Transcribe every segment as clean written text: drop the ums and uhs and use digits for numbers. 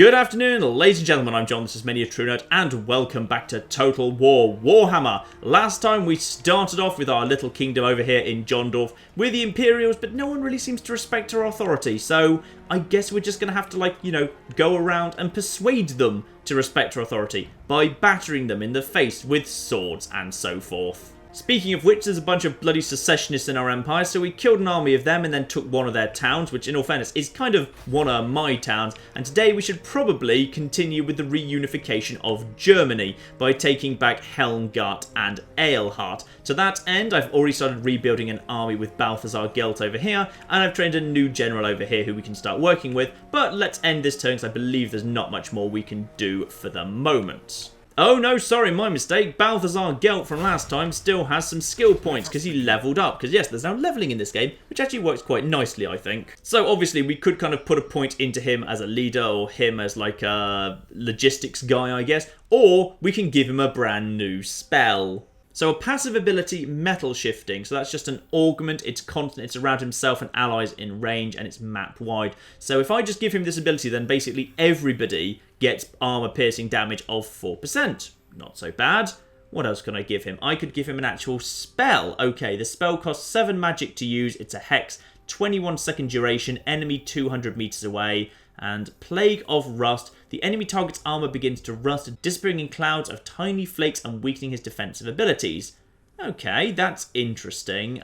Good afternoon, ladies and gentlemen, I'm John, this is Many a True Nerd, and welcome back to Total War Warhammer. Last time we started off with our little kingdom over here in Jondorf with the Imperials, but no one really seems to respect our authority, so I guess we're just going to have to, go around and persuade them to respect our authority by battering them in the face with swords and so forth. Speaking of which, there's a bunch of bloody secessionists in our empire, so we killed an army of them and then took one of their towns, which in all fairness is kind of one of my towns, and today we should probably continue with the reunification of Germany by taking back Helmgard and Eilhart. To that end, I've already started rebuilding an army with Balthazar Gelt over here, and I've trained a new general over here who we can start working with, but let's end this turn because I believe there's not much more we can do for the moment. Oh no, sorry, my mistake. Balthazar Gelt from last time still has some skill points because he leveled up. Because yes, there's now leveling in this game, which actually works quite nicely, I think. So obviously we could kind of put a point into him as a leader or him as like a logistics guy, I guess. Or we can give him a brand new spell. So a passive ability, metal shifting. So that's just an augment. It's constant. It's around himself and allies in range, and it's map wide. So if I just give him this ability, then basically everybody gets armor piercing damage of 4%. Not so bad. What else can I give him? I could give him an actual spell. Okay, the spell costs 7 magic to use. It's a hex, 21 second duration, enemy 200 meters away, and Plague of Rust. The enemy target's armor begins to rust, disappearing in clouds of tiny flakes and weakening his defensive abilities. Okay, that's interesting.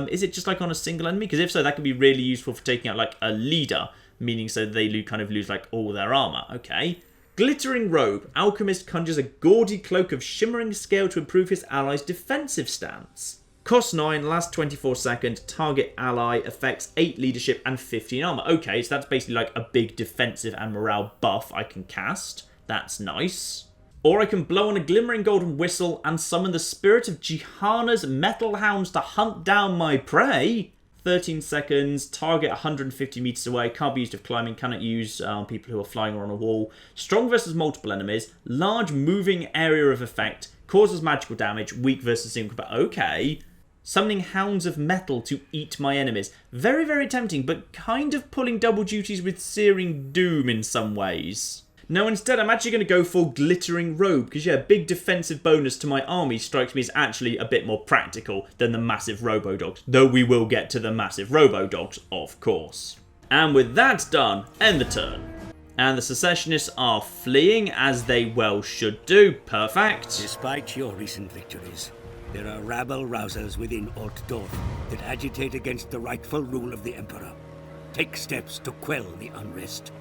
Is it just like on a single enemy? Because if so, that could be really useful for taking out like a leader, meaning so they kind of lose like all their armor. Okay. Glittering Robe. Alchemist conjures a gaudy cloak of shimmering scale to improve his ally's defensive stance. Cost 9, lasts 24 seconds, target ally, affects 8 leadership and 15 armor. Okay, so that's basically like a big defensive and morale buff I can cast. That's nice. Or I can blow on a glimmering golden whistle and summon the spirit of Jihana's metal hounds to hunt down my prey. 13 seconds, target 150 meters away, can't be used if climbing, cannot use on people who are flying or on a wall. Strong versus multiple enemies, large moving area of effect, causes magical damage, weak versus single combat. Okay. Summoning hounds of metal to eat my enemies. Very, very tempting, but kind of pulling double duties with Searing Doom in some ways. No, instead I'm actually going to go for Glittering Robe, because yeah, big defensive bonus to my army strikes me as actually a bit more practical than the massive Robo-Dogs, though we will get to the massive Robo-Dogs, of course. And with that done, end the turn. And the secessionists are fleeing, as they well should do. Perfect. Despite your recent victories, there are rabble-rousers within Altdorf that agitate against the rightful rule of the Emperor. Take steps to quell the unrest.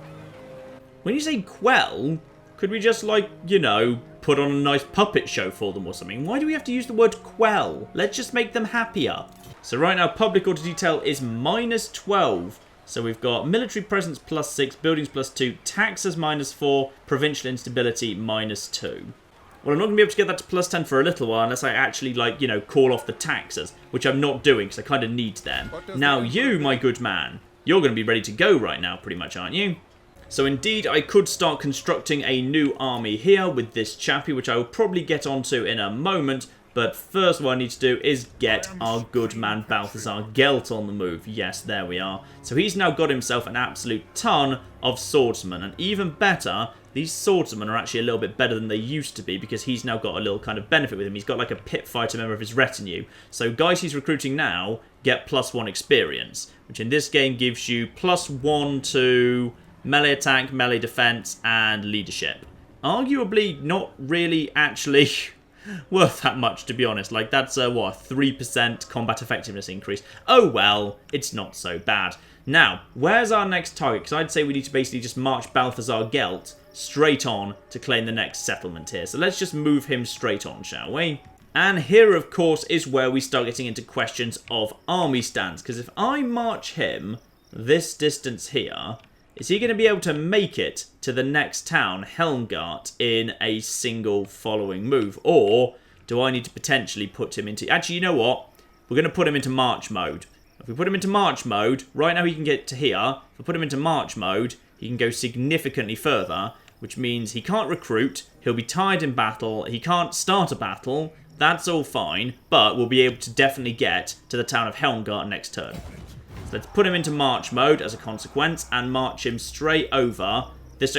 When you say quell, could we just, put on a nice puppet show for them or something? Why do we have to use the word quell? Let's just make them happier. So right now, public order detail is -12. So we've got military presence +6, buildings +2, taxes -4, provincial instability -2. Well, I'm not going to be able to get that to +10 for a little while unless I actually, call off the taxes, which I'm not doing because I kind of need them. Now you, my good man, you're going to be ready to go right now, pretty much, aren't you? So indeed, I could start constructing a new army here with this chappie, which I will probably get onto in a moment. But first what I need to do is get our good man Balthazar Gelt on the move. Yes, there we are. So he's now got himself an absolute ton of swordsmen. And even better, these swordsmen are actually a little bit better than they used to be because he's now got a little kind of benefit with him. He's got like a pit fighter member of his retinue. So guys he's recruiting now get +1 experience, which in this game gives you +1 to melee attack, melee defense, and leadership. Arguably not really actually worth that much, to be honest. Like, that's a 3% combat effectiveness increase. Oh well, it's not so bad. Now, where's our next target? Because I'd say we need to basically just march Balthazar Gelt straight on to claim the next settlement here. So let's just move him straight on, shall we? And here, of course, is where we start getting into questions of army stands. Because if I march him this distance here, is he going to be able to make it to the next town, Helmgard, in a single following move? Or do I need to potentially put him into... Actually, you know what? We're going to put him into March mode. If we put him into March mode, right now he can get to here. If we put him into March mode, he can go significantly further, which means he can't recruit, he'll be tired in battle, he can't start a battle. That's all fine, but we'll be able to definitely get to the town of Helmgard next turn. So let's put him into March mode as a consequence and march him straight over this.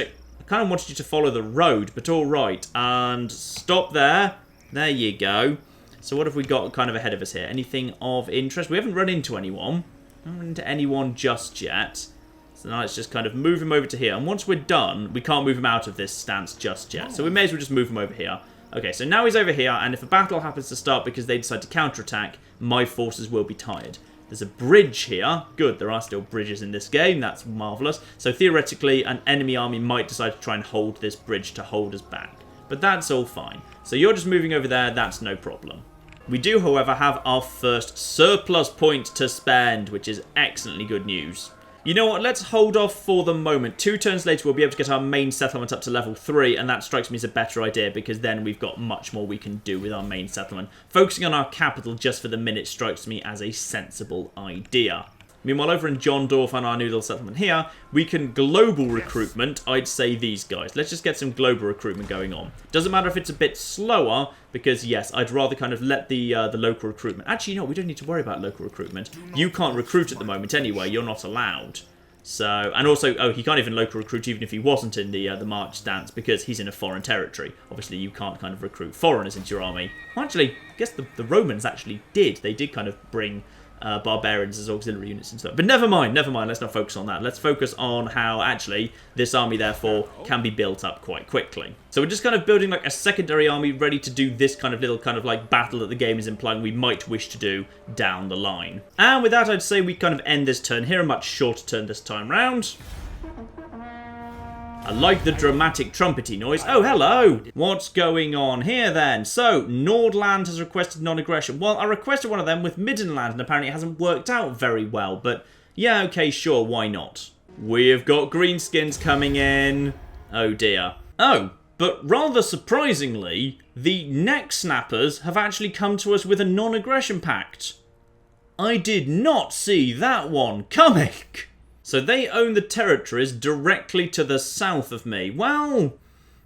kind of wanted you to follow the road, but all right. And stop there. There you go. So what have we got kind of ahead of us here? Anything of interest? We haven't run into anyone. Haven't run into anyone just yet. So now let's just kind of move him over to here. And once we're done, we can't move him out of this stance just yet. So we may as well just move him over here. Okay, so now he's over here, and if a battle happens to start because they decide to counterattack, my forces will be tired. There's a bridge here. Good, there are still bridges in this game. That's marvellous. So theoretically, an enemy army might decide to try and hold this bridge to hold us back. But that's all fine. So you're just moving over there. That's no problem. We do, however, have our first surplus point to spend, which is excellently good news. You know what, let's hold off for the moment. 2 turns later, we'll be able to get our main settlement up to level 3, and that strikes me as a better idea, because then we've got much more we can do with our main settlement. Focusing on our capital just for the minute strikes me as a sensible idea. Meanwhile, over in Jondorf and our new little settlement here, we can global recruitment, I'd say these guys. Let's just get some global recruitment going on. Doesn't matter if it's a bit slower, because yes, I'd rather kind of let the local recruitment... Actually, no, we don't need to worry about local recruitment. You can't recruit at the moment anyway, you're not allowed. So, and also, oh, he can't even local recruit even if he wasn't in the March stance, because he's in a foreign territory. Obviously, you can't kind of recruit foreigners into your army. Well, actually, I guess the Romans actually did. They did kind of bring... barbarians as auxiliary units and stuff. But never mind, let's not focus on that. Let's focus on how, actually, this army, therefore, can be built up quite quickly. So we're just kind of building, like, a secondary army ready to do this kind of little kind of, like, battle that the game is implying we might wish to do down the line. And with that, I'd say we kind of end this turn here, a much shorter turn this time round. I like the dramatic trumpety noise. Oh, hello! What's going on here, then? So, Nordland has requested non-aggression. Well, I requested one of them with Middenland, and apparently it hasn't worked out very well. But, yeah, okay, sure, why not? We've got greenskins coming in. Oh, dear. Oh, but rather surprisingly, the Neck Snappers have actually come to us with a non-aggression pact. I did not see that one coming. So they own the territories directly to the south of me. Well,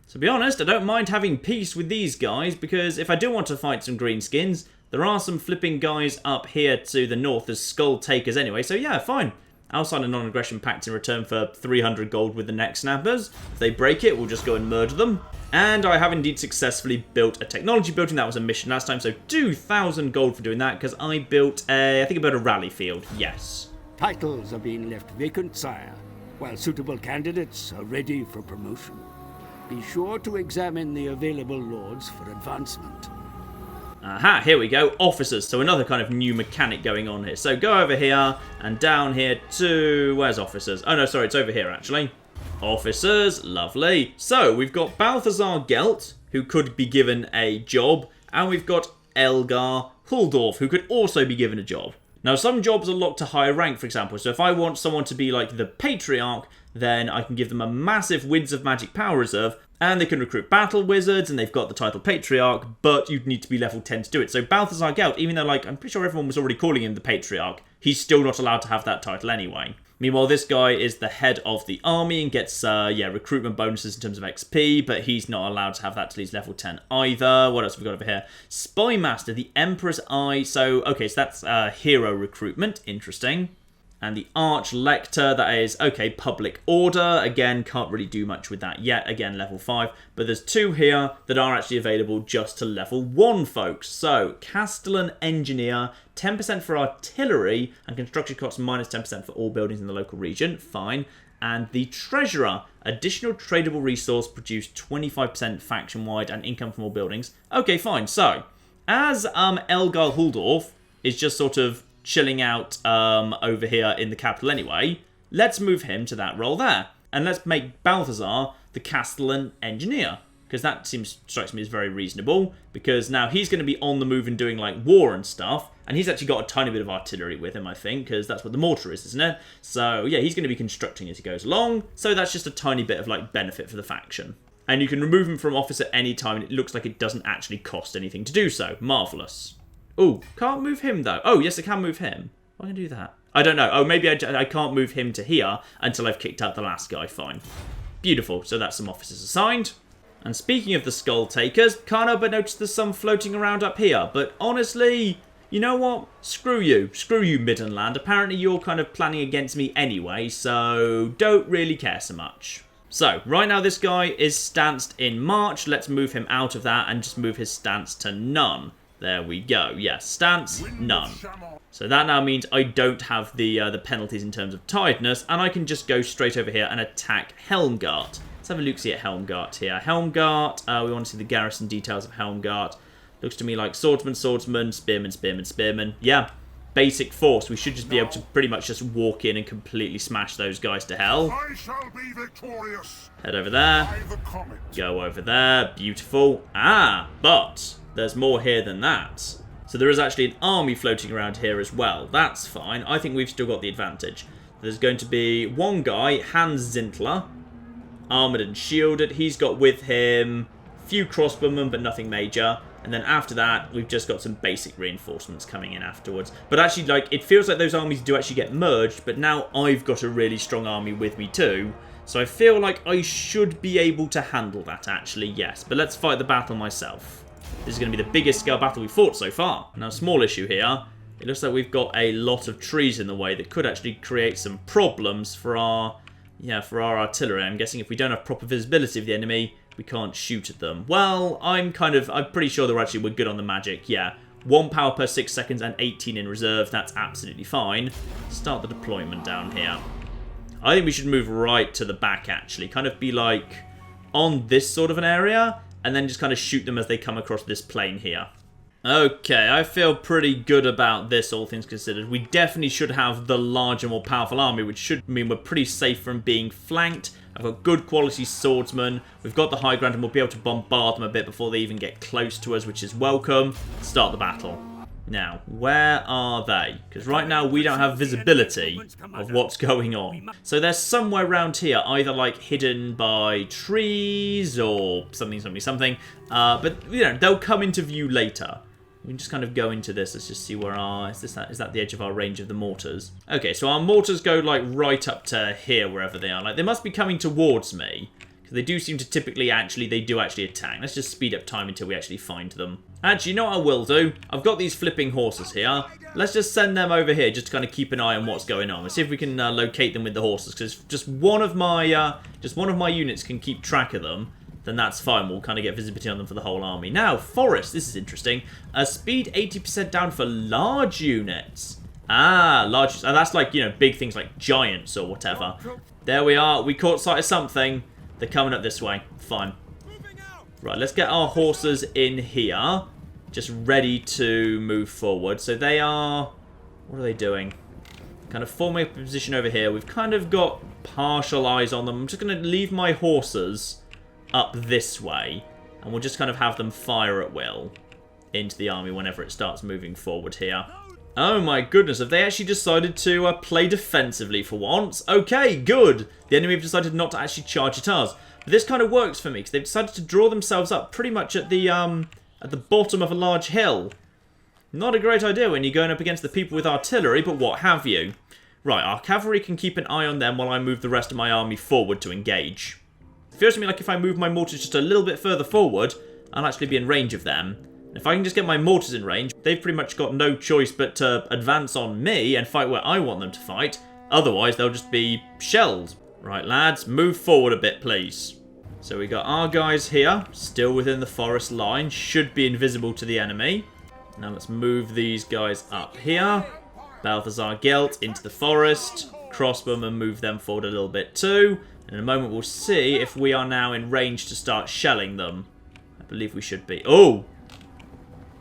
to be honest, I don't mind having peace with these guys, because if I do want to fight some greenskins, there are some flipping guys up here to the north as skull takers anyway, so yeah, fine. I'll sign a non-aggression pact in return for 300 gold with the Neck Snappers. If they break it, we'll just go and murder them. And I have indeed successfully built a technology building. That was a mission last time, so 2,000 gold for doing that, because I built I think I built a rally field, yes. Titles are being left vacant, sire, while suitable candidates are ready for promotion. Be sure to examine the available lords for advancement. Aha, here we go, officers. So another kind of new mechanic going on here. So go over here and down here to... Where's officers? Oh no, sorry, it's over here actually. Officers, lovely. So we've got Balthazar Gelt, who could be given a job, and we've got Elgar Huldorf, who could also be given a job. Now, some jobs are locked to higher rank, for example. So if I want someone to be like the Patriarch, then I can give them a massive Winds of Magic power reserve, and they can recruit battle wizards, and they've got the title Patriarch, but you'd need to be level 10 to do it. So Balthazar Gelt, even though, like, I'm pretty sure everyone was already calling him the Patriarch, he's still not allowed to have that title anyway. Meanwhile, this guy is the head of the army and gets, recruitment bonuses in terms of XP, but he's not allowed to have that till he's level 10 either. What else have we got over here? Spy Master, the Emperor's Eye. So, okay, so that's hero recruitment. Interesting. And the Arch Lector, that is, okay, Public Order. Again, can't really do much with that yet. Again, level 5. But there's 2 here that are actually available just to level 1, folks. So, Castellan Engineer, 10% for artillery, and construction costs minus 10% for all buildings in the local region. Fine. And the Treasurer, additional tradable resource, produced 25% faction-wide and income from all buildings. Okay, fine. So, as Elgar Huldorf is just sort of chilling out over here in the capital anyway, let's move him to that role there. And let's make Balthazar the Castellan Engineer, because that strikes me as very reasonable, because now he's going to be on the move and doing like war and stuff, and he's actually got a tiny bit of artillery with him, I think, because that's what the mortar is, isn't it? So yeah, he's going to be constructing as he goes along, so that's just a tiny bit of like benefit for the faction. And you can remove him from office at any time, and it looks like it doesn't actually cost anything to do so. Marvellous. Oh, can't move him though. Oh, yes, I can move him. Why can I do that? I don't know. Oh, maybe I can't move him to here until I've kicked out the last guy. Fine. Beautiful. So that's some officers assigned. And speaking of the Skull Takers, can't help but notice there's some floating around up here. But honestly, you know what? Screw you. Screw you, Middenland. Apparently you're kind of planning against me anyway, so don't really care so much. So, right now this guy is stanced in March. Let's move him out of that and just move his stance to none. There we go. Yes, stance, none. So that now means I don't have the penalties in terms of tiredness, and I can just go straight over here and attack Helmgard. Let's have a look-see at Helmgard here. Helmgard, we want to see the garrison details of Helmgard. Looks to me like swordsman, swordsman, spearman, spearman, spearman. Yeah, basic force. We should just be able to pretty much just walk in and completely smash those guys to hell. I shall be victorious. Head over there. By the comet. Go over there. Beautiful. Ah, but there's more here than that. So there is actually an army floating around here as well. That's fine. I think we've still got the advantage. There's going to be one guy, Hans Zintler, armoured and shielded. He's got with him a few crossbowmen, but nothing major. And then after that, we've just got some basic reinforcements coming in afterwards. But actually, like, it feels like those armies do actually get merged, but now I've got a really strong army with me too. So I feel like I should be able to handle that, actually, yes. But let's fight the battle myself. This is going to be the biggest scale battle we've fought so far. Now, small issue here. It looks like we've got a lot of trees in the way that could actually create some problems for our artillery. I'm guessing if we don't have proper visibility of the enemy, we can't shoot at them. Well, I'm pretty sure we're good on the magic, yeah. 1 power per 6 seconds and 18 in reserve, that's absolutely fine. Start the deployment down here. I think we should move right to the back, actually. Kind of be like on this sort of an area, and then just kind of shoot them as they come across this plane here. Okay, I feel pretty good about this, all things considered. We definitely should have the larger, more powerful army, which should mean we're pretty safe from being flanked. I've got good quality swordsmen. We've got the high ground, and we'll be able to bombard them a bit before they even get close to us, which is welcome. Start the battle. Now, where are they? Because right now we don't have visibility of what's going on. So they're somewhere around here, either like hidden by trees or something. But, you know, they'll come into view later. We can just kind of go into this. Let's just see where is that the edge of our range of the mortars? Okay, so our mortars go like right up to here, wherever they are. Like, they must be coming towards me, because they do seem to typically they do actually attack. Let's just speed up time until we actually find them. Actually, you know what I will do? I've got these flipping horses here. Let's just send them over here just to kind of keep an eye on what's going on. Let's see if we can locate them with the horses, because just one of my units can keep track of them. Then that's fine. We'll kind of get visibility on them for the whole army. Now, forest. This is interesting. Speed 80% down for large units. Ah, large. That's like, you know, big things like giants or whatever. There we are. We caught sight of something. They're coming up this way. Fine. Right, let's get our horses in here. Just ready to move forward. So they are... What are they doing? Kind of forming a position over here. We've kind of got partial eyes on them. I'm just going to leave my horses up this way, and we'll just kind of have them fire at will into the army whenever it starts moving forward here. Oh my goodness, have they actually decided to play defensively for once? Okay, good. The enemy have decided not to actually charge at us. But this kind of works for me, because they've decided to draw themselves up pretty much at the bottom of a large hill. Not a great idea when you're going up against the people with artillery, but what have you. Right, our cavalry can keep an eye on them while I move the rest of my army forward to engage. It feels to me like if I move my mortars just a little bit further forward, I'll actually be in range of them. If I can just get my mortars in range, they've pretty much got no choice but to advance on me and fight where I want them to fight. Otherwise, they'll just be shelled. Right, lads, move forward a bit, please. So we got our guys here, still within the forest line, should be invisible to the enemy. Now let's move these guys up here. Balthazar, Gelt into the forest. Crossbowmen, move them forward a little bit too. In a moment, we'll see if we are now in range to start shelling them. I believe we should be. Oh!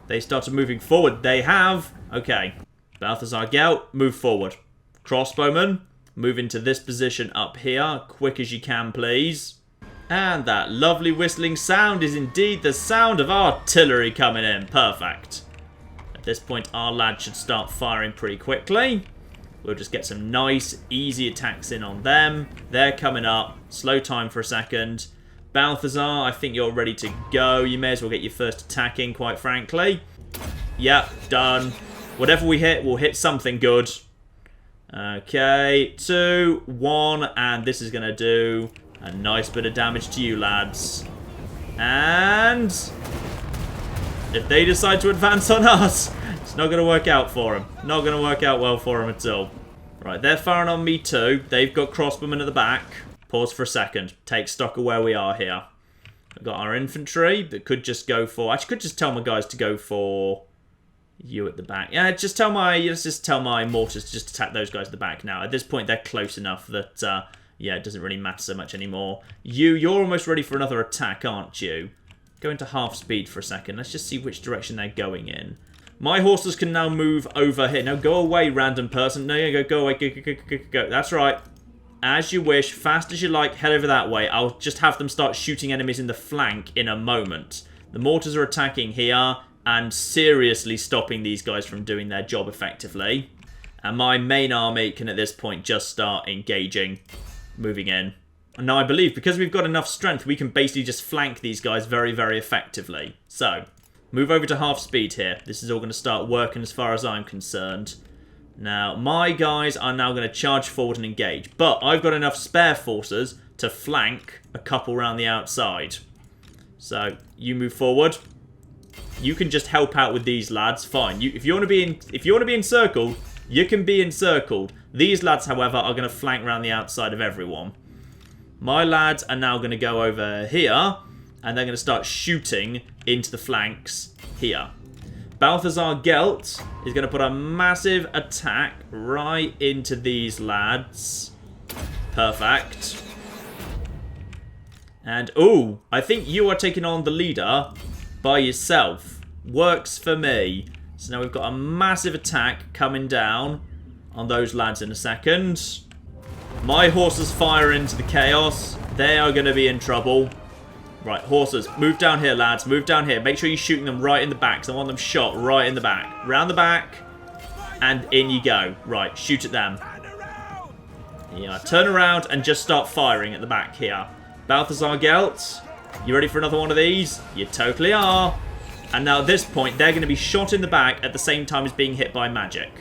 They started moving forward. They have. Okay. Balthazar, Gelt, move forward. Crossbowmen, move into this position up here. Quick as you can, please. And that lovely whistling sound is indeed the sound of artillery coming in. Perfect. At this point, our lads should start firing pretty quickly. We'll just get some nice, easy attacks in on them. They're coming up. Slow time for a second. Balthazar, I think you're ready to go. You may as well get your first attack in, quite frankly. Yep, done. Whatever we hit, we'll hit something good. Okay, 2, 1, and this is going to do a nice bit of damage to you, lads. And if they decide to advance on us, it's not going to work out for them. Not going to work out well for them at all. Right, they're firing on me too. They've got crossbowmen at the back. Pause for a second. Take stock of where we are here. We've got our infantry that could just go for... I could just tell my guys to go for you at the back. Yeah, let's just tell my mortars to just attack those guys at the back now. At this point, they're close enough that, yeah, it doesn't really matter so much anymore. You're almost ready for another attack, aren't you? Go into half speed for a second. Let's just see which direction they're going in. My horses can now move over here. Now, go away, random person. No, you go away. Go. That's right. As you wish, fast as you like, head over that way. I'll just have them start shooting enemies in the flank in a moment. The mortars are attacking here and seriously stopping these guys from doing their job effectively. And my main army can at this point just start engaging, moving in. And now I believe because we've got enough strength, we can basically just flank these guys very, very effectively. So, move over to half speed here. This is all going to start working as far as I'm concerned. Now, my guys are now going to charge forward and engage. But I've got enough spare forces to flank a couple around the outside. So, you move forward. You can just help out with these lads. Fine. If you want to be encircled, you can be encircled. These lads, however, are going to flank around the outside of everyone. My lads are now going to go over here. And they're going to start shooting into the flanks here. Balthazar Gelt is going to put a massive attack right into these lads. Perfect. And, ooh, I think you are taking on the leader by yourself. Works for me. So now we've got a massive attack coming down on those lads in a second. My horses fire into the chaos. They are going to be in trouble. Right, horses, move down here, lads. Move down here. Make sure you're shooting them right in the back, because I want them shot right in the back. Round the back, and in you go. Right, shoot at them. Yeah, turn around and just start firing at the back here. Balthazar Gelt, you ready for another one of these? You totally are. And now at this point, they're going to be shot in the back at the same time as being hit by magic,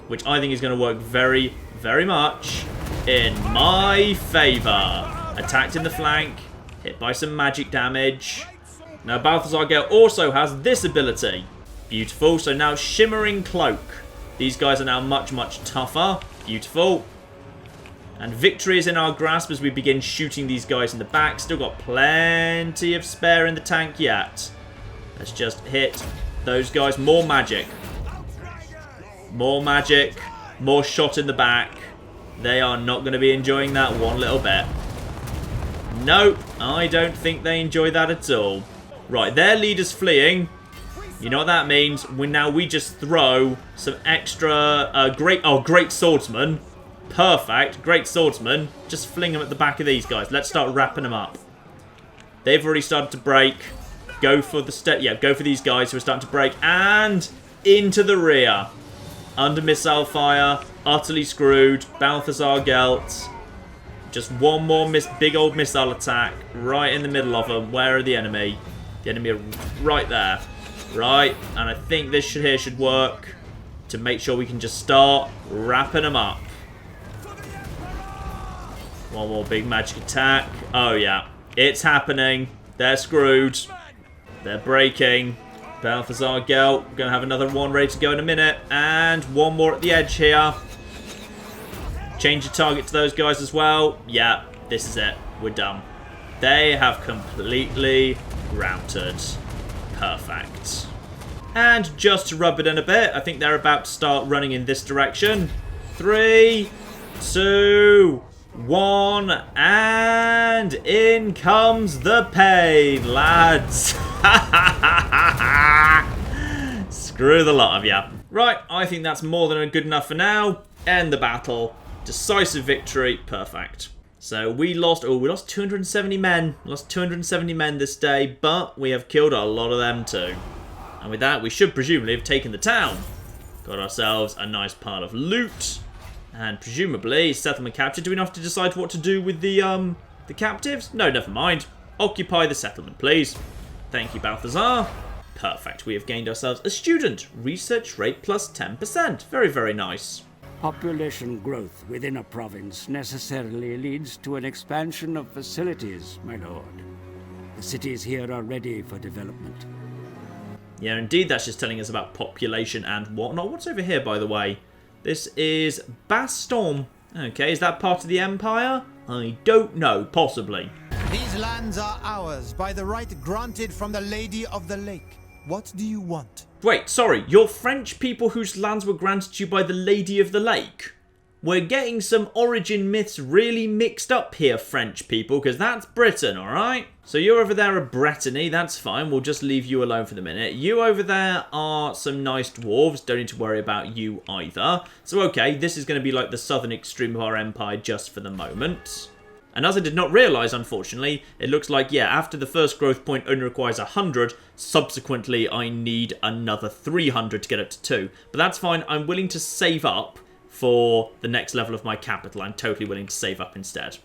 which I think is going to work very, very much in my favour. Attacked in the flank. Hit by some magic damage. Now Balthazar Gelt also has this ability. Beautiful. So now Shimmering Cloak. These guys are now much, much tougher. Beautiful. And victory is in our grasp as we begin shooting these guys in the back. Still got plenty of spare in the tank yet. Let's just hit those guys. More magic. More magic. More shot in the back. They are not going to be enjoying that one little bit. Nope, I don't think they enjoy that at all. Right, their leader's fleeing. You know what that means? We just throw some extra great swordsman. Perfect, great swordsman. Just fling them at the back of these guys. Let's start wrapping them up. They've already started to break. Go for go for these guys who are starting to break and into the rear. Under missile fire, utterly screwed. Balthazar Gelt. Just one more big old missile attack right in the middle of them. Where are the enemy? The enemy are right there. Right, and I think this here should work to make sure we can just start wrapping them up. One more big magic attack. Oh yeah, it's happening. They're screwed. They're breaking. Balthazar Gelt, we're going to have another one ready to go in a minute. And one more at the edge here. Change your target to those guys as well. Yeah, this is it. We're done. They have completely routed. Perfect. And just to rub it in a bit, I think they're about to start running in this direction. 3, 2, 1, and in comes the pain, lads. Screw the lot of ya. Right, I think that's more than good enough for now. End the battle. Decisive victory. Perfect. So we lost 270 men. Lost 270 men this day, but we have killed a lot of them too. And with that, we should presumably have taken the town. Got ourselves a nice pile of loot. And presumably, settlement capture. Do we not have to decide what to do with the captives? No, never mind. Occupy the settlement, please. Thank you, Balthazar. Perfect. We have gained ourselves a student. Research rate plus 10%. Very, very nice. Population growth within a province necessarily leads to an expansion of facilities, my lord. The cities here are ready for development. Yeah, indeed, that's just telling us about population and whatnot. What's over here, by the way? This is Baston. Okay, is that part of the Empire? I don't know, possibly. These lands are ours by the right granted from the Lady of the Lake. What do you want? Wait, sorry, you're French people whose lands were granted to you by the Lady of the Lake? We're getting some origin myths really mixed up here, French people, because that's Britain, alright? So you're over there a Brittany, that's fine, we'll just leave you alone for the minute. You over there are some nice dwarves, don't need to worry about you either. So okay, this is going to be like the southern extreme of our empire just for the moment. And as I did not realise, unfortunately, it looks like, yeah, after the first growth point only requires 100, subsequently I need another 300 to get up to 2. But that's fine, I'm willing to save up for the next level of my capital. I'm totally willing to save up instead.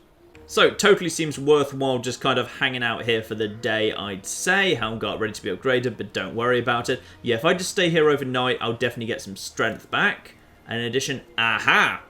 So, totally seems worthwhile just kind of hanging out here for the day, I'd say. Helmgard ready to be upgraded, but don't worry about it. Yeah, if I just stay here overnight, I'll definitely get some strength back. And in addition, aha!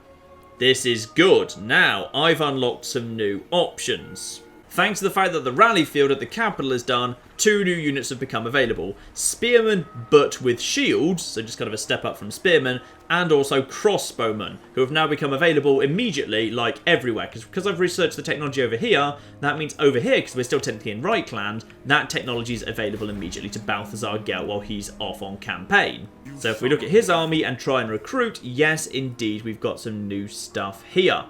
This is good. Now, I've unlocked some new options. Thanks to the fact that the rally field at the capital is done, 2 new units have become available. Spearmen, but with shields, so just kind of a step up from spearmen, and also crossbowmen, who have now become available immediately, like everywhere. Because I've researched the technology over here, that means over here, because we're still technically in Reichland, that technology is available immediately to Balthazar Gelt while he's off on campaign. So if we look at his army and try and recruit, yes, indeed, we've got some new stuff here.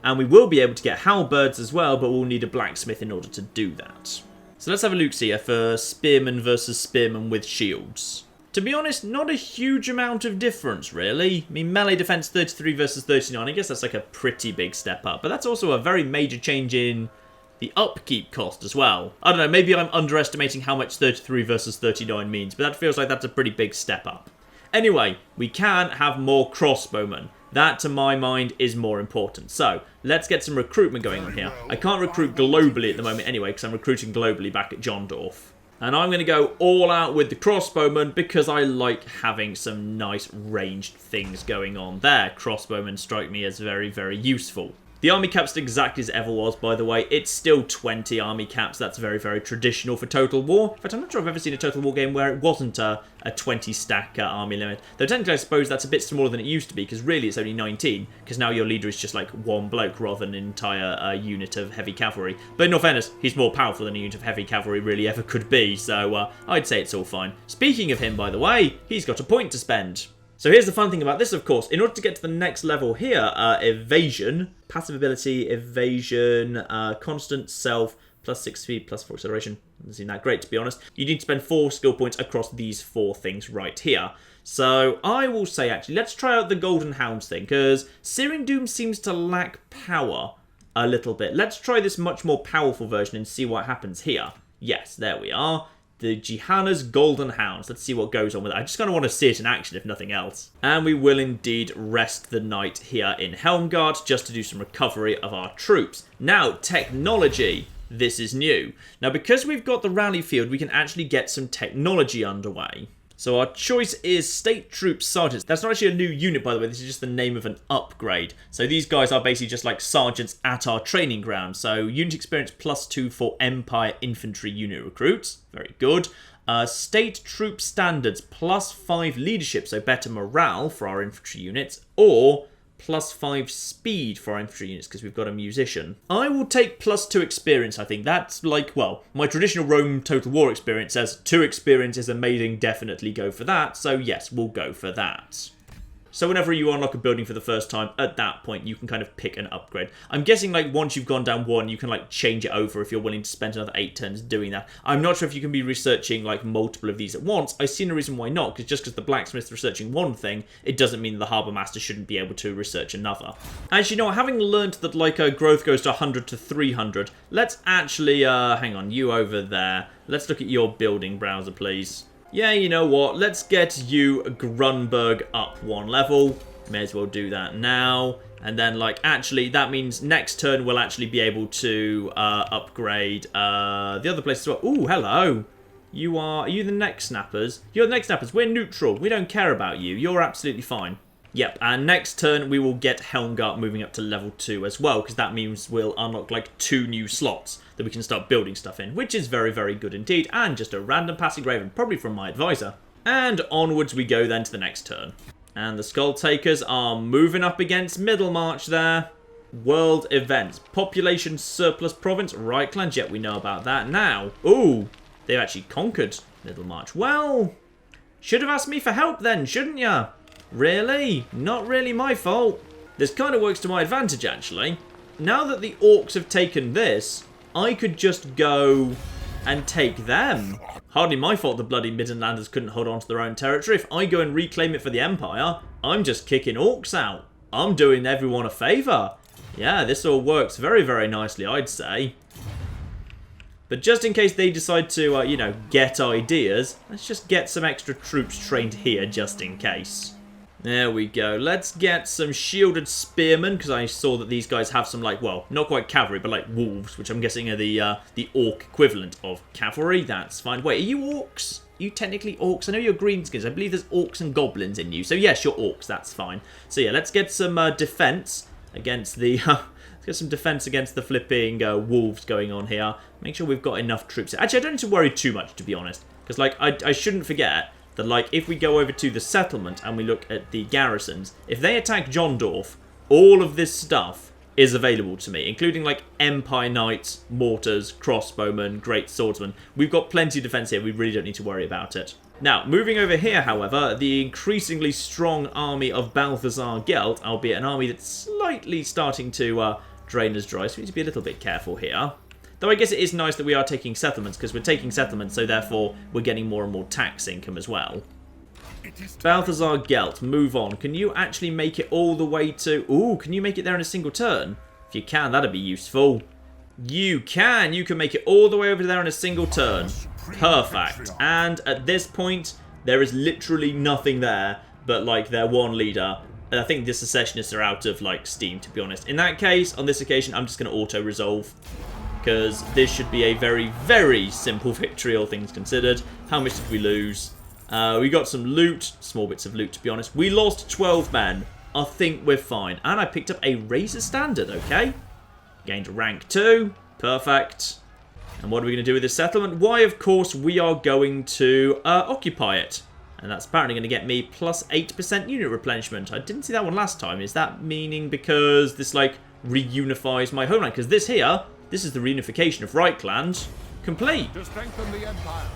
And we will be able to get halberds as well, but we'll need a blacksmith in order to do that. So let's have a look here for spearmen versus spearmen with shields. To be honest, not a huge amount of difference, really. I mean, melee defense 33 versus 39, I guess that's like a pretty big step up. But that's also a very major change in the upkeep cost as well. I don't know, maybe I'm underestimating how much 33 versus 39 means, but that feels like that's a pretty big step up. Anyway, we can have more crossbowmen. That, to my mind, is more important. So, let's get some recruitment going on here. I can't recruit globally at the moment anyway, because I'm recruiting globally back at Jondorf. And I'm going to go all out with the crossbowmen because I like having some nice ranged things going on there. Crossbowmen strike me as very, very useful. The army cap's exactly as ever was, by the way. It's still 20 army caps. That's very, very traditional for Total War. In fact, I'm not sure I've ever seen a Total War game where it wasn't a 20-stack army limit. Though technically, I suppose that's a bit smaller than it used to be, because really it's only 19, because now your leader is just like one bloke rather than an entire unit of heavy cavalry. But in all fairness, he's more powerful than a unit of heavy cavalry really ever could be, so I'd say it's all fine. Speaking of him, by the way, he's got a point to spend. So here's the fun thing about this, of course. In order to get to the next level here, evasion, passive ability, evasion, constant self, plus 6 speed, plus 4 acceleration. Doesn't seem that great, to be honest. You need to spend 4 skill points across these 4 things right here. So I will say, actually, let's try out the Golden Hounds thing, because Searing Doom seems to lack power a little bit. Let's try this much more powerful version and see what happens here. Yes, there we are. The Jihana's Golden Hounds. Let's see what goes on with it. I just kind of want to see it in action, if nothing else. And we will indeed rest the night here in Helmgard, just to do some recovery of our troops. Now, technology. This is new. Now, because we've got the rally field, we can actually get some technology underway. So our choice is State Troop Sergeants. That's not actually a new unit, by the way. This is just the name of an upgrade. So these guys are basically just like sergeants at our training ground. So unit experience +2 for Empire Infantry unit recruits. Very good. State Troop Standards +5 leadership, so better morale for our infantry units. Or +5 speed for our infantry units, because we've got a musician. I will take +2 experience, I think. That's like, well, my traditional Rome Total War experience says 2 experience is amazing, definitely go for that. So yes, we'll go for that. So whenever you unlock a building for the first time, at that point, you can kind of pick an upgrade. I'm guessing, like, once you've gone down 1, you can, like, change it over if you're willing to spend another 8 turns doing that. I'm not sure if you can be researching, like, multiple of these at once. I see no reason why not, because just because the blacksmith's researching one thing, it doesn't mean the harbour master shouldn't be able to research another. As you know, having learned that, like, growth goes to 100 to 300, let's actually, hang on, you over there. Let's look at your building browser, please. Yeah, you know what? Let's get you Grunberg up 1 level. May as well do that now. And then, like, actually, that means next turn we'll actually be able to upgrade the other place as well. Ooh, hello. Are you the neck snappers? You're the neck snappers. We're neutral. We don't care about you. You're absolutely fine. Yep, and next turn we will get Helmgard moving up to level 2 as well, because that means we'll unlock like 2 new slots that we can start building stuff in, which is very, very good indeed, and just a random passing raven, probably from my advisor. And onwards we go then to the next turn. And the Skull Takers are moving up against Middlemarch there. World events. Population surplus province. Reichland. Yet we know about that now. Ooh, they've actually conquered Middlemarch. Well, should have asked me for help then, shouldn't ya? Really? Not really my fault. This kind of works to my advantage, actually. Now that the orcs have taken this, I could just go and take them. Hardly my fault the bloody Midlanders couldn't hold on to their own territory. If I go and reclaim it for the Empire, I'm just kicking orcs out. I'm doing everyone a favour. Yeah, this all works very, very nicely, I'd say. But just in case they decide to, you know, get ideas, let's just get some extra troops trained here just in case. There we go. Let's get some shielded spearmen, because I saw that these guys have some, like, well, not quite cavalry, but like wolves, which I'm guessing are the orc equivalent of cavalry. That's fine. Wait, are you orcs? Are you technically orcs? I know you're greenskins. I believe there's orcs and goblins in you. So yes, you're orcs. That's fine. So yeah, let's get some defense against the... let's get some defense against the flipping wolves going on here. Make sure we've got enough troops. Actually, I don't need to worry too much, to be honest. Because, like, I shouldn't forget that, like, if we go over to the settlement and we look at the garrisons, if they attack Jondorf, all of this stuff is available to me, including, like, Empire Knights, Mortars, Crossbowmen, Great Swordsmen. We've got plenty of defense here. We really don't need to worry about it. Now, moving over here, however, the increasingly strong army of Balthazar Gelt, albeit an army that's slightly starting to drain us dry, so we need to be a little bit careful here. Though I guess it is nice that we are taking settlements, because we're taking settlements, so therefore we're getting more and more tax income as well. Balthazar Gelt, move on. Can you actually make it all the way to... Ooh, can you make it there in a single turn? If you can, that'd be useful. You can! You can make it all the way over there in a single turn. Perfect. And at this point, there is literally nothing there but, like, their one leader. And I think the secessionists are out of, like, steam, to be honest. In that case, on this occasion, I'm just going to auto-resolve, because this should be a very, very simple victory, all things considered. How much did we lose? We got some loot. Small bits of loot, to be honest. We lost 12 men. I think we're fine. And I picked up a Razor Standard, okay? Gained rank 2. Perfect. And what are we going to do with this settlement? Why, of course, we are going to occupy it. And that's apparently going to get me plus 8% unit replenishment. I didn't see that one last time. Is that meaning because this, like, reunifies my homeland? Because this here... This is the reunification of Reichland. Complete. To strengthen the Empire.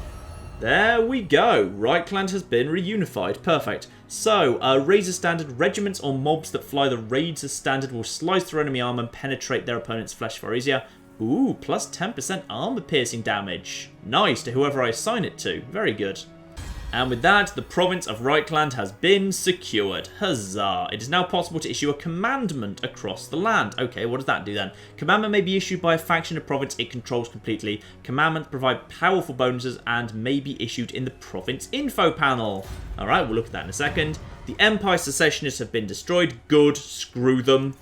There we go. Reichland has been reunified. Perfect. So, Razor Standard. Regiments or mobs that fly the Razor Standard will slice through enemy armor and penetrate their opponent's flesh far easier. Ooh, plus 10% armor piercing damage. Nice, to whoever I assign it to. Very good. And with that, the province of Reichland has been secured. Huzzah! It is now possible to issue a commandment across the land. Okay, what does that do then? Commandment may be issued by a faction of province it controls completely. Commandments provide powerful bonuses and may be issued in the province info panel. Alright, we'll look at that in a second. The Empire secessionists have been destroyed. Good, screw them.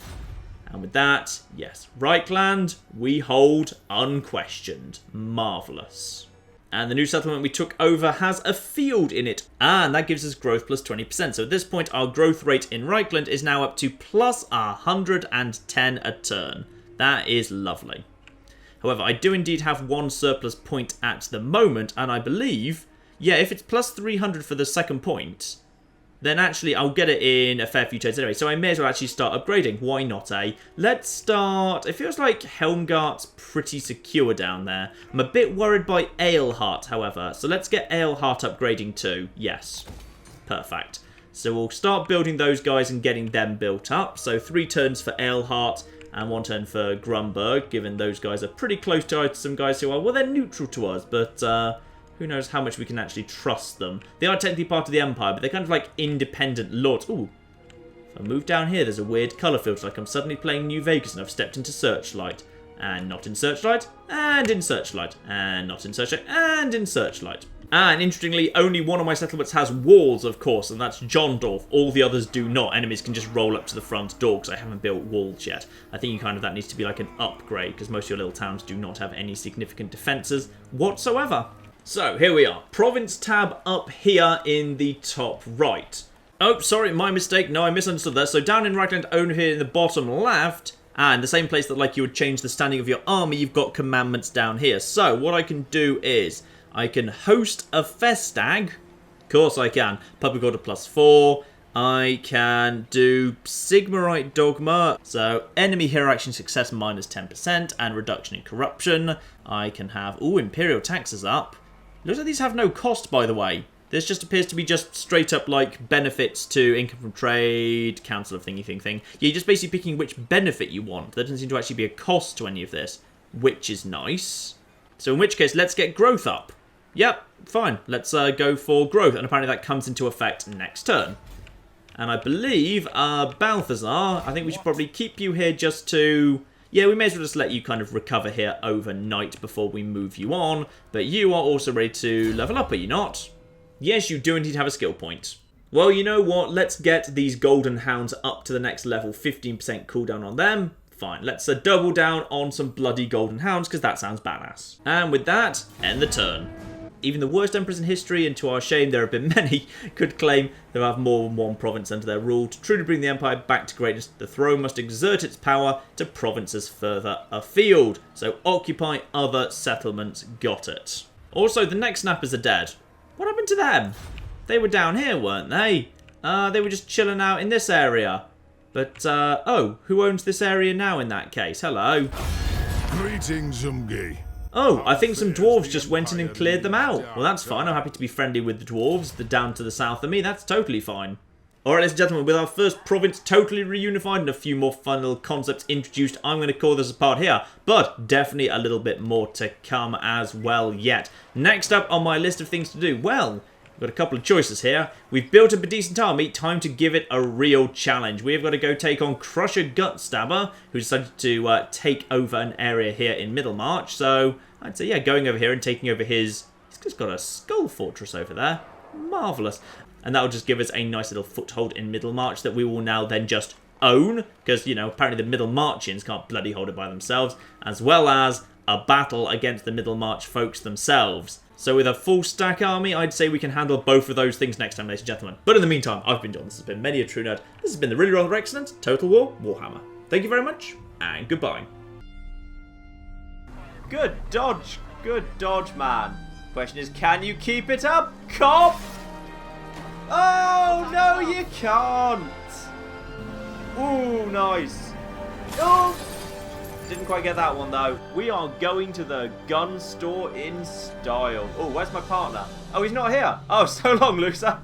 And with that, yes, Reichland, we hold unquestioned. Marvellous. And the new settlement we took over has a field in it. And that gives us growth plus 20%. So at this point, our growth rate in Reichland is now up to plus 110 a turn. That is lovely. However, I do indeed have one surplus point at the moment. And I believe, yeah, if it's plus 300 for the second point, then actually I'll get it in a fair few turns anyway. So I may as well actually start upgrading. Why not, eh? Let's start... It feels like Helmgard's pretty secure down there. I'm a bit worried by Eilhart, however. So let's get Eilhart upgrading too. Yes. Perfect. So we'll start building those guys and getting them built up. So 3 turns for Eilhart and 1 turn for Grunberg, given those guys are pretty close to some guys who are... Well, they're neutral to us, but... who knows how much we can actually trust them. They are technically part of the Empire, but they're kind of like independent lords. Ooh. If I move down here, there's a weird colour filter. Like I'm suddenly playing New Vegas and I've stepped into Searchlight. And not in Searchlight. And in Searchlight. And not in Searchlight. And in Searchlight. And interestingly, only one of my settlements has walls, of course, and that's Jondorf. All the others do not. Enemies can just roll up to the front door because I haven't built walls yet. I think that needs to be like an upgrade because most of your little towns do not have any significant defences whatsoever. So, here we are. Province tab up here in the top right. Oh, sorry, my mistake. No, I misunderstood that. So, down in Reichland, over here in the bottom left, and the same place that, like, you would change the standing of your army, you've got commandments down here. So, what I can do is, I can host a Festag. Of course I can. Public order plus 4. I can do Sigmarite Dogma, so enemy hero action success minus 10% and reduction in corruption. I can have, Imperial taxes up. Looks like these have no cost, by the way. This just appears to be just straight up like benefits to income from trade, council of thingy thing. Yeah, you're just basically picking which benefit you want. There doesn't seem to actually be a cost to any of this, which is nice. So in which case, let's get growth up. Yep, fine. Let's go for growth, and apparently that comes into effect next turn. And I believe, Balthazar, I think we should probably keep you here just to... Yeah, we may as well just let you kind of recover here overnight before we move you on. But you are also ready to level up, are you not? Yes, you do indeed have a skill point. Well, you know what? Let's get these Golden Hounds up to the next level. 15% cooldown on them. Fine, let's double down on some bloody Golden Hounds, because that sounds badass. And with that, end the turn. Even the worst emperors in history, and to our shame there have been many, could claim they have more than one province under their rule. To truly bring the empire back to greatness, the throne must exert its power to provinces further afield. So occupy other settlements, got it. Also, the neck snappers are dead. What happened to them? They were down here, weren't they? They were just chilling out in this area. But, who owns this area now in that case? Hello. Greetings, Umgi. Oh, I think some dwarves just went in and cleared them out. Well, that's fine. I'm happy to be friendly with the dwarves. They're down to the south of me. That's totally fine. Alright, ladies and gentlemen, with our first province totally reunified and a few more fun little concepts introduced, I'm going to call this a part here. But definitely a little bit more to come as well yet. Next up on my list of things to do, well... We've got a couple of choices here. We've built up a decent army. Time to give it a real challenge. We've got to go take on Crusher Gutstabber, who decided to take over an area here in Middlemarch. So, I'd say, yeah, going over here and taking over his... He's just got a skull fortress over there. Marvellous. And that'll just give us a nice little foothold in Middlemarch that we will now then just own. Because, you know, apparently the Middlemarchians can't bloody hold it by themselves. As well as a battle against the Middlemarch folks themselves. So with a full stack army, I'd say we can handle both of those things next time, ladies and gentlemen. But in the meantime, I've been John. This has been Many a True Nerd. This has been the really rather excellent Total War Warhammer. Thank you very much, and goodbye. Good dodge, man. Question is, can you keep it up, cop? Oh, no, you can't. Ooh, nice. Oh. Didn't quite get that one, though. We are going to the gun store in style. Oh, where's my partner? Oh, he's not here. Oh, so long, loser.